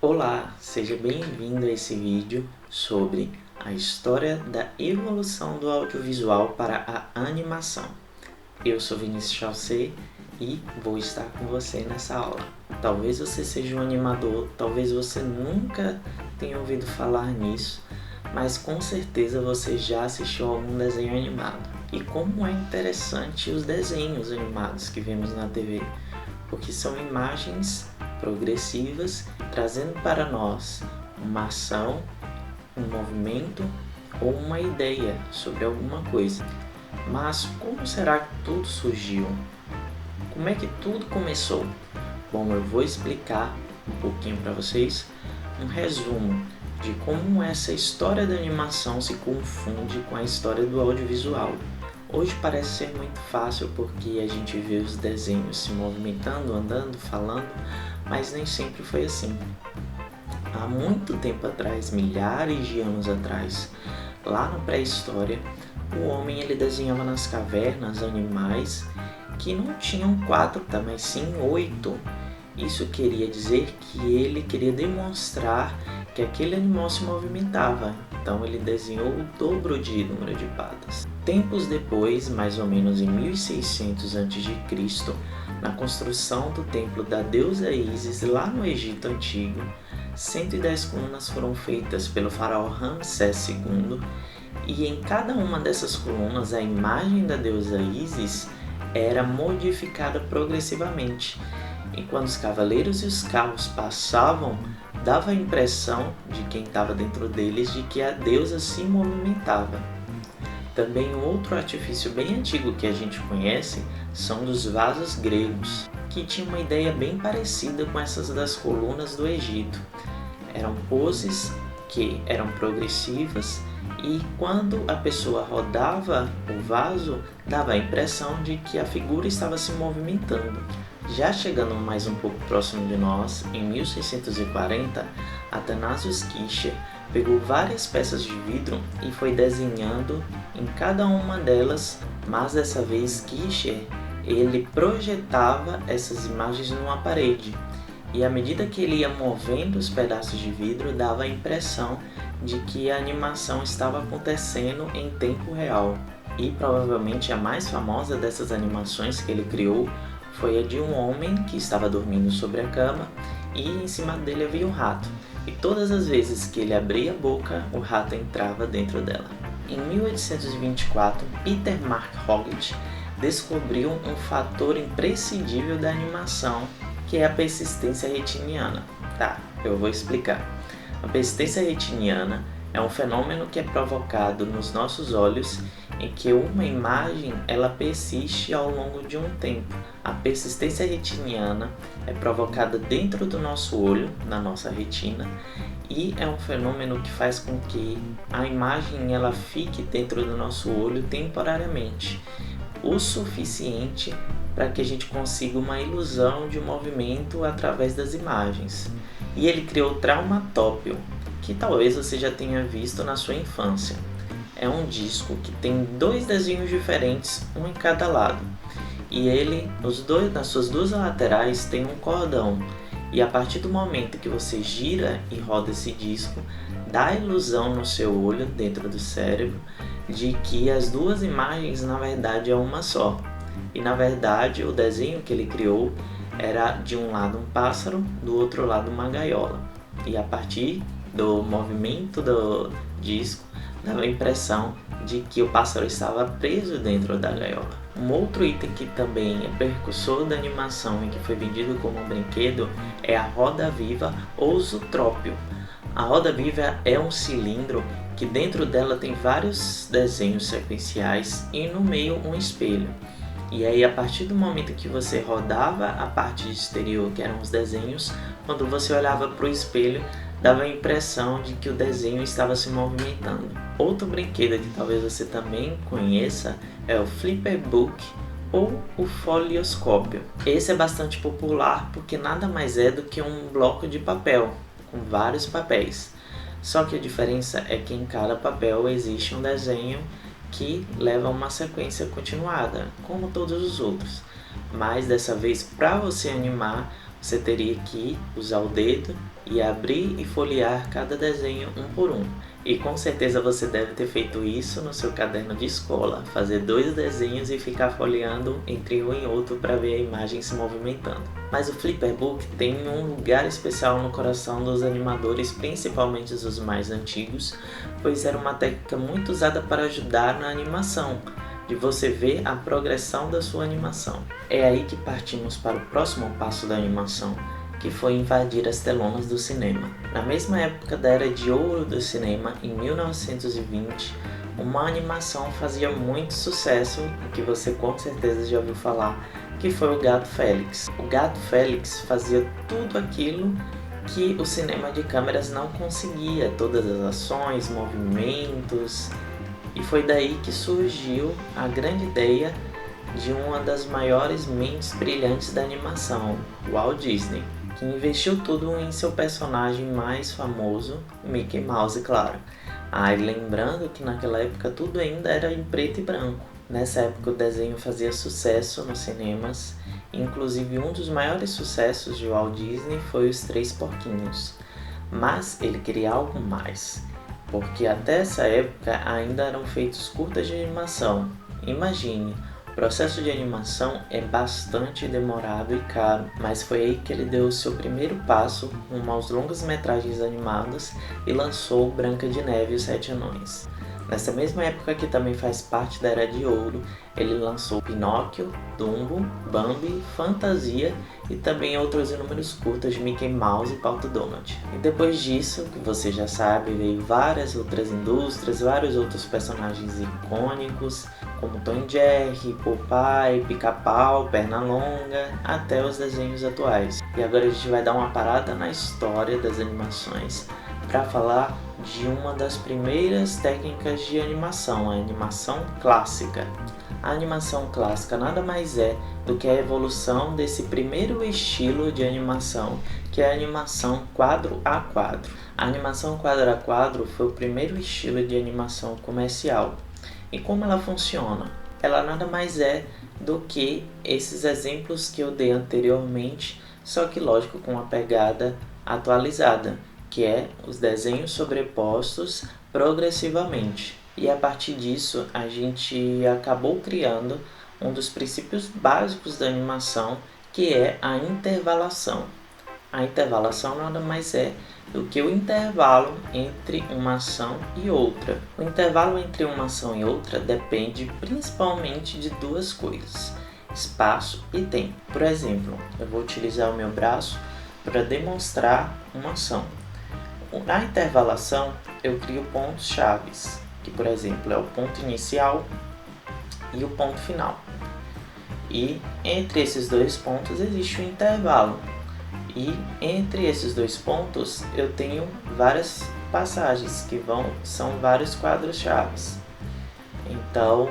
Olá, seja bem-vindo a esse vídeo sobre a história da evolução do audiovisual para a animação. Eu sou Vinícius Chaussé e vou estar com você nessa aula. Talvez você seja um animador, talvez você nunca tenha ouvido falar nisso, mas com certeza você já assistiu algum desenho animado. E como é interessante os desenhos animados que vemos na TV, porque são imagens progressivas, trazendo para nós uma ação, um movimento ou uma ideia sobre alguma coisa. Mas como será que tudo surgiu? Como é que tudo começou? Bom, eu vou explicar um pouquinho para vocês um resumo de como essa história da animação se confunde com a história do audiovisual. Hoje parece ser muito fácil porque a gente vê os desenhos se movimentando, andando, falando, mas nem sempre foi assim. Há muito tempo atrás, milhares de anos atrás, lá na pré-história, o homem ele desenhava nas cavernas animais que não tinham 4, mas sim 8. Isso queria dizer que ele queria demonstrar que aquele animal se movimentava, então ele desenhou o dobro de número de patas. Tempos depois, mais ou menos em 1600 a.C., na construção do templo da deusa Ísis lá no Egito Antigo, 110 colunas foram feitas pelo faraó Ramsés II, e em cada uma dessas colunas a imagem da deusa Ísis era modificada progressivamente. E quando os cavaleiros e os carros passavam, dava a impressão de quem estava dentro deles de que a deusa se movimentava. Também outro artifício bem antigo que a gente conhece são dos vasos gregos, que tinham uma ideia bem parecida com essas das colunas do Egito. Eram poses que eram progressivas e quando a pessoa rodava o vaso, dava a impressão de que a figura estava se movimentando. Já chegando mais um pouco próximo de nós, em 1640, Athanasius Kircher pegou várias peças de vidro e foi desenhando em cada uma delas, mas dessa vez Kircher ele projetava essas imagens numa parede. E à medida que ele ia movendo os pedaços de vidro, dava a impressão de que a animação estava acontecendo em tempo real. E provavelmente a mais famosa dessas animações que ele criou foi a de um homem que estava dormindo sobre a cama e em cima dele havia um rato. E todas as vezes que ele abria a boca, o rato entrava dentro dela. Em 1824, Peter Mark Hoggett descobriu um fator imprescindível da animação, que é a persistência retiniana. Tá, eu vou explicar. A persistência retiniana é um fenômeno que é provocado nos nossos olhos em que uma imagem ela persiste ao longo de um tempo. A persistência retiniana é provocada dentro do nosso olho, na nossa retina, e é um fenômeno que faz com que a imagem ela fique dentro do nosso olho temporariamente, o suficiente para que a gente consiga uma ilusão de movimento através das imagens. E ele criou o traumatópio, que talvez você já tenha visto na sua infância. É um disco que tem 2 desenhos diferentes, um em cada lado. E ele, nas suas 2 laterais, tem um cordão. E a partir do momento que você gira e roda esse disco, dá a ilusão no seu olho, dentro do cérebro, de que as 2 imagens na verdade é uma só. E na verdade o desenho que ele criou era de um lado um pássaro, do outro lado uma gaiola. E a partir do movimento do disco, dava a impressão de que o pássaro estava preso dentro da gaiola. Um outro item que também é precursor da animação e que foi vendido como um brinquedo é a roda viva ou zootrópio. A roda viva é um cilindro que dentro dela tem vários desenhos sequenciais e no meio um espelho. E aí a partir do momento que você rodava a parte exterior, que eram os desenhos, quando você olhava para o espelho, dava a impressão de que o desenho estava se movimentando. Outro brinquedo que talvez você também conheça é o Flipperbook ou o folioscópio. Esse é bastante popular porque nada mais é do que um bloco de papel com vários papéis. Só que a diferença é que em cada papel existe um desenho que leva a uma sequência continuada, como todos os outros. Mas dessa vez, para você animar, você teria que usar o dedo e abrir e folhear cada desenho um por um. E com certeza você deve ter feito isso no seu caderno de escola, fazer 2 desenhos e ficar folheando entre um e outro para ver a imagem se movimentando. Mas o Flipperbook tem um lugar especial no coração dos animadores, principalmente os mais antigos, pois era uma técnica muito usada para ajudar na animação, de você ver a progressão da sua animação. É aí que partimos para o próximo passo da animação, que foi invadir as telonas do cinema. Na mesma época da Era de Ouro do cinema, em 1920, uma animação fazia muito sucesso, que você com certeza já ouviu falar, que foi o Gato Félix. O Gato Félix fazia tudo aquilo que o cinema de câmeras não conseguia, todas as ações, movimentos, e foi daí que surgiu a grande ideia de uma das maiores mentes brilhantes da animação, Walt Disney, que investiu tudo em seu personagem mais famoso, Mickey Mouse, claro. E lembrando que naquela época tudo ainda era em preto e branco. Nessa época o desenho fazia sucesso nos cinemas, inclusive um dos maiores sucessos de Walt Disney foi Os Três Porquinhos. Mas ele queria algo mais, porque até essa época ainda eram feitos curtas de animação. Imagine, o processo de animação é bastante demorado e caro, mas foi aí que ele deu o seu primeiro passo rumo aos longas-metragens animados e lançou Branca de Neve e os Sete Anões. Nessa mesma época, que também faz parte da Era de Ouro, ele lançou Pinóquio, Dumbo, Bambi, Fantasia e também outros inúmeros curtas de Mickey Mouse e Pato Donald. E depois disso, que você já sabe, veio várias outras indústrias, vários outros personagens icônicos, como Tom e Jerry, Popeye, Pica-Pau, Pernalonga, até os desenhos atuais. E agora a gente vai dar uma parada na história das animações para falar de uma das primeiras técnicas de animação, a animação clássica. A animação clássica nada mais é do que a evolução desse primeiro estilo de animação, que é a animação quadro a quadro. A animação quadro a quadro foi o primeiro estilo de animação comercial. E como ela funciona? Ela nada mais é do que esses exemplos que eu dei anteriormente, só que lógico com uma pegada atualizada, que é os desenhos sobrepostos progressivamente. E a partir disso, a gente acabou criando um dos princípios básicos da animação, que é a intervalação. A intervalação nada mais é do que o intervalo entre uma ação e outra. O intervalo entre uma ação e outra depende principalmente de 2 coisas: espaço e tempo. Por exemplo, eu vou utilizar o meu braço para demonstrar uma ação. Na intervalação, eu crio pontos chaves, que por exemplo é o ponto inicial e o ponto final. E entre esses 2 pontos existe um intervalo. E entre esses 2 pontos eu tenho várias passagens que são vários quadros chaves. Então,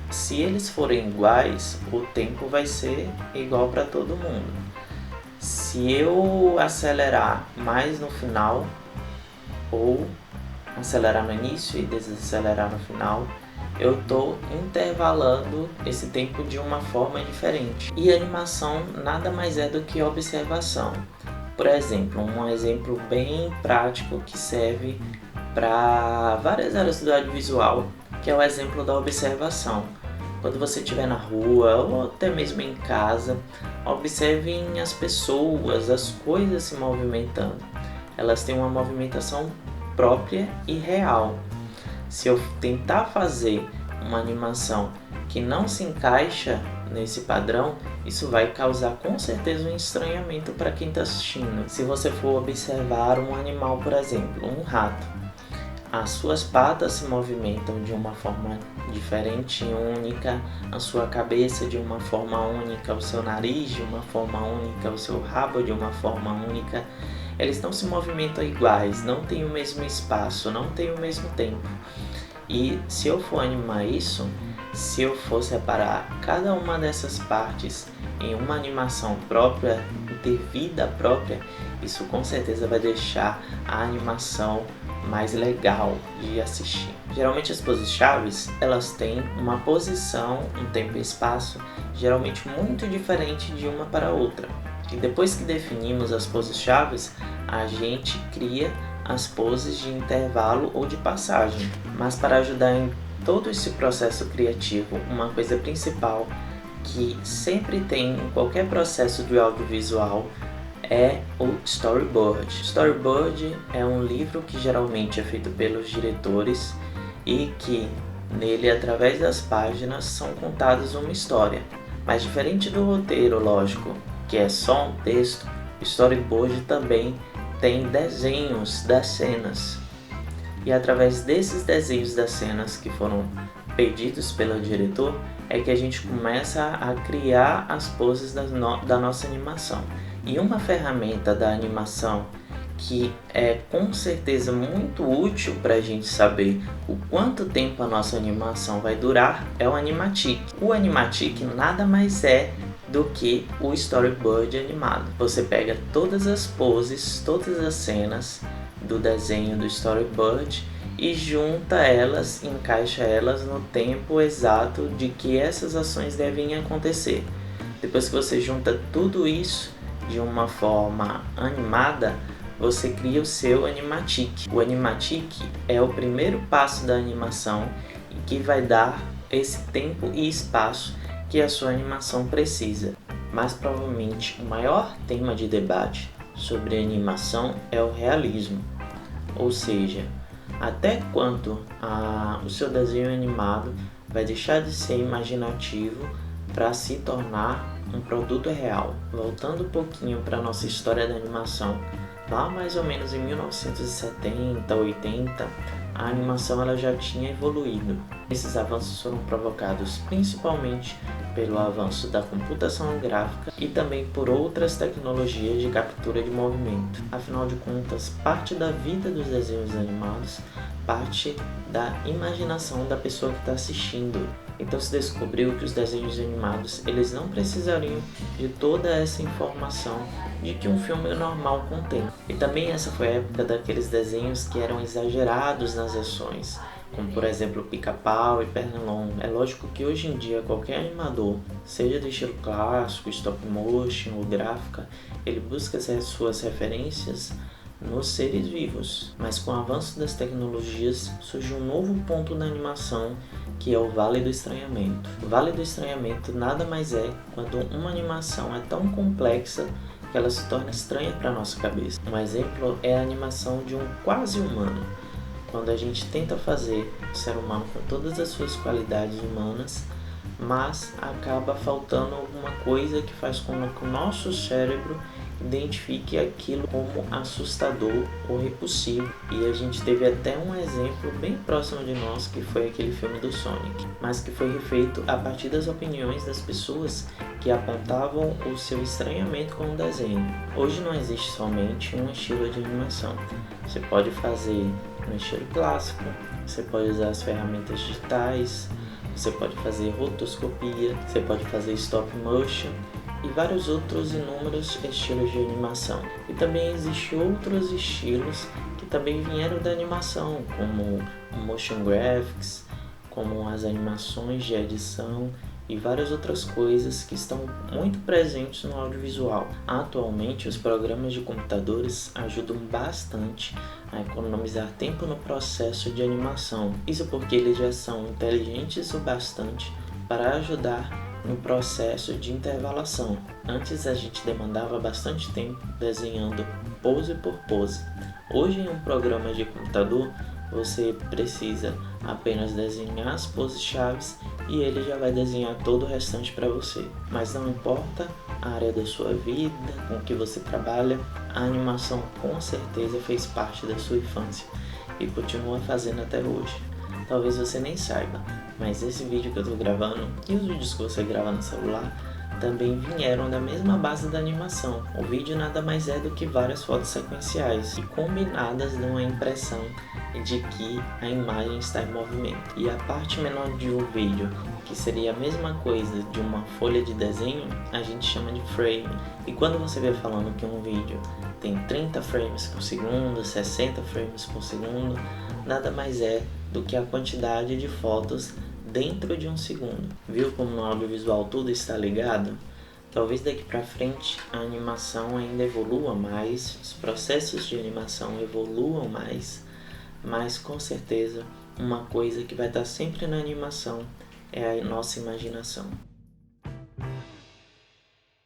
se eles forem iguais, o tempo vai ser igual para todo mundo. Se eu acelerar mais no final, ou acelerar no início e desacelerar no final, eu estou intervalando esse tempo de uma forma diferente. E animação nada mais é do que observação. Por exemplo, um exemplo bem prático que serve para várias áreas do audiovisual, que é o exemplo da observação. Quando você estiver na rua ou até mesmo em casa, observem as pessoas, as coisas se movimentando. Elas têm uma movimentação própria e real. Se eu tentar fazer uma animação que não se encaixa nesse padrão, isso vai causar com certeza um estranhamento para quem está assistindo. Se você for observar um animal, por exemplo, um rato, as suas patas se movimentam de uma forma diferente e única, a sua cabeça de uma forma única, o seu nariz de uma forma única, o seu rabo de uma forma única. Eles não se movimentam iguais, não tem o mesmo espaço, não tem o mesmo tempo. E se eu for animar isso, se eu for separar cada uma dessas partes em uma animação própria, ter vida própria, isso com certeza vai deixar a animação mais legal de assistir. Geralmente as poses-chaves, elas têm uma posição, um tempo e espaço, geralmente muito diferente de uma para a outra. E depois que definimos as poses-chaves, a gente cria as poses de intervalo ou de passagem. Mas para ajudar em todo esse processo criativo, uma coisa principal que sempre tem em qualquer processo de audiovisual é o storyboard. Storyboard é um livro que geralmente é feito pelos diretores e que nele, através das páginas, são contadas uma história. Mas diferente do roteiro, lógico, que é só um texto, o storyboard também tem desenhos das cenas. E através desses desenhos das cenas que foram pedidos pelo diretor, é que a gente começa a criar as poses da nossa animação. E uma ferramenta da animação que é com certeza muito útil para a gente saber o quanto tempo a nossa animação vai durar é o Animatic. O Animatic nada mais é do que o storyboard animado. Você pega todas as poses, todas as cenas do desenho do storyboard e junta elas, encaixa elas no tempo exato de que essas ações devem acontecer. Depois que você junta tudo isso de uma forma animada, você cria o seu Animatic. O Animatic é o primeiro passo da animação e que vai dar esse tempo e espaço que a sua animação precisa. Mas provavelmente o maior tema de debate sobre animação é o realismo, ou seja, até quando o seu desenho animado vai deixar de ser imaginativo para se tornar um produto real. Voltando um pouquinho para a nossa história da animação, lá mais ou menos em 1970, 80, a animação ela já tinha evoluído. Esses avanços foram provocados principalmente pelo avanço da computação gráfica e também por outras tecnologias de captura de movimento. Afinal de contas, parte da vida dos desenhos animados parte da imaginação da pessoa que está assistindo. Então se descobriu que os desenhos animados eles não precisariam de toda essa informação de que um filme normal contém. E também essa foi a época daqueles desenhos que eram exagerados nas ações, como por exemplo Pica-Pau e Pernalonga. É lógico que hoje em dia qualquer animador, seja do estilo clássico, stop motion ou gráfica, ele busca as suas referências nos seres vivos. Mas com o avanço das tecnologias surgiu um novo ponto na animação, que é o Vale do Estranhamento. O Vale do Estranhamento nada mais é quando uma animação é tão complexa que ela se torna estranha para a nossa cabeça. Um exemplo é a animação de um quase humano. Quando a gente tenta fazer o ser humano com todas as suas qualidades humanas, mas acaba faltando alguma coisa que faz com que o nosso cérebro identifique aquilo como assustador ou repulsivo. E a gente teve até um exemplo bem próximo de nós, que foi aquele filme do Sonic, mas que foi refeito a partir das opiniões das pessoas que apontavam o seu estranhamento com o desenho. Hoje não existe somente um estilo de animação. Você pode fazer no estilo clássico, você pode usar as ferramentas digitais, você pode fazer rotoscopia, você pode fazer stop motion e vários outros inúmeros estilos de animação. E também existem outros estilos que também vieram da animação, como o motion graphics, como as animações de edição e várias outras coisas que estão muito presentes no audiovisual. Atualmente, os programas de computadores ajudam bastante a economizar tempo no processo de animação. Isso porque eles já são inteligentes o bastante para ajudar no processo de intervalação. Antes a gente demandava bastante tempo desenhando pose por pose. Hoje em um programa de computador você precisa apenas desenhar as poses-chaves e ele já vai desenhar todo o restante para você. Mas não importa a área da sua vida, com que você trabalha, a animação com certeza fez parte da sua infância e continua fazendo até hoje. Talvez você nem saiba, mas esse vídeo que eu estou gravando e os vídeos que você grava no celular também vieram da mesma base da animação. O vídeo nada mais é do que várias fotos sequenciais e combinadas dão a impressão de que a imagem está em movimento. E a parte menor de um vídeo, que seria a mesma coisa de uma folha de desenho, a gente chama de frame. E quando você vê falando que um vídeo tem 30 frames por segundo, 60 frames por segundo, nada mais é do que a quantidade de fotos dentro de um segundo. Viu como no audiovisual tudo está ligado? Talvez daqui para frente a animação ainda evolua mais, os processos de animação evoluam mais, mas com certeza uma coisa que vai estar sempre na animação é a nossa imaginação.